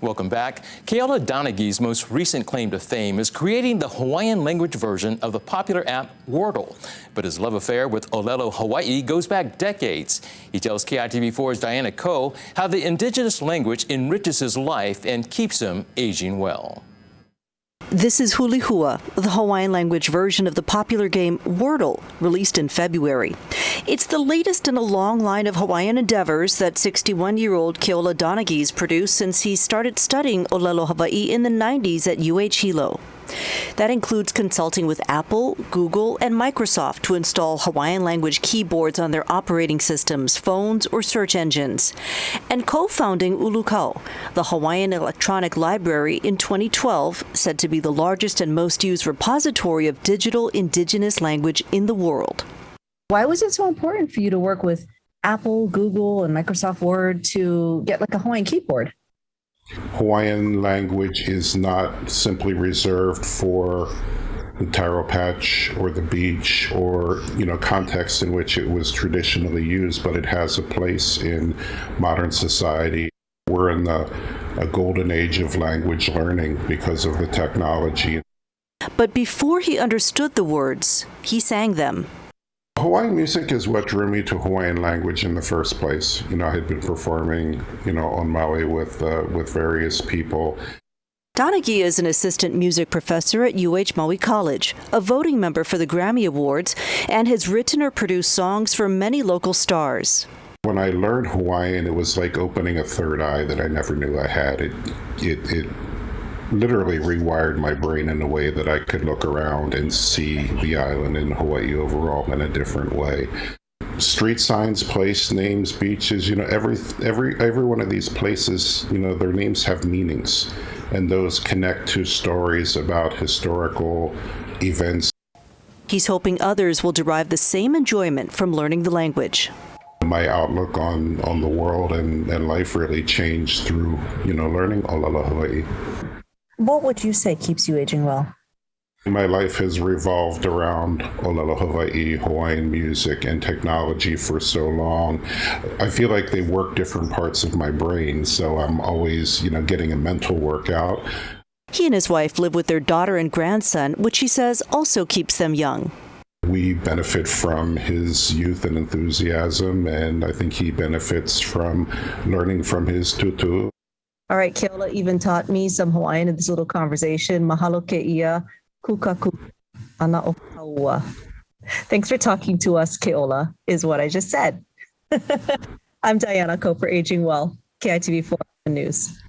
Welcome back. Keola Donaghy's most recent claim to fame is creating the Hawaiian language version of the popular app Wordle. But his love affair with olelo Hawaii goes back decades. He tells KITV4's Diane how the indigenous language enriches his life and keeps him aging well. This is Hulihua, the Hawaiian language version of the popular game Wordle, released in February. It's the latest in a long line of Hawaiian endeavors that 61-year-old Keola Donaghy's produced since he started studying olelo Hawaii in the 90s at Hilo. That includes consulting with Apple, Google, and Microsoft to install Hawaiian language keyboards on their operating systems, phones, or search engines, and co-founding Ulukau, the Hawaiian Electronic Library, in 2012, said to be the largest and most used repository of digital indigenous language in the world. Why was it so important for you to work with Apple, Google, and Microsoft Word to get like a Hawaiian keyboard? Hawaiian language is not simply reserved for the taro patch or the beach or, contexts in which it was traditionally used, but it has a place in modern society. We're in a golden age of language learning because of the technology. But before he understood the words, he sang them. Hawaiian music is what drew me to Hawaiian language in the first place. I had been performing, on Maui with various people. Donaghy is an assistant music professor at Maui College, a voting member for the Grammy Awards, and has written or produced songs for many local stars. When I learned Hawaiian, it was like opening a third eye that I never knew I had. It literally rewired my brain in a way that I could look around and see the island and Hawaii overall in a different way. Street signs, place names, beaches, every one of these places, their names have meanings, and those connect to stories about historical events. He's hoping others will derive the same enjoyment from learning the language. My outlook on the world and life really changed through, learning olelo Hawaii. What would you say keeps you aging well? My life has revolved around olelo Hawaii, Hawaiian music, and technology for so long. I feel like they work different parts of my brain, so I'm always, getting a mental workout. He and his wife live with their daughter and grandson, which he says also keeps them young. We benefit from his youth and enthusiasm, and I think he benefits from learning from his tutu. All right, Keola even taught me some Hawaiian in this little conversation. Mahalo ke ia, kukaku ana o kaua. Thanks for talking to us, Keola, is what I just said. I'm Diane for Aging Well, KITV4 News.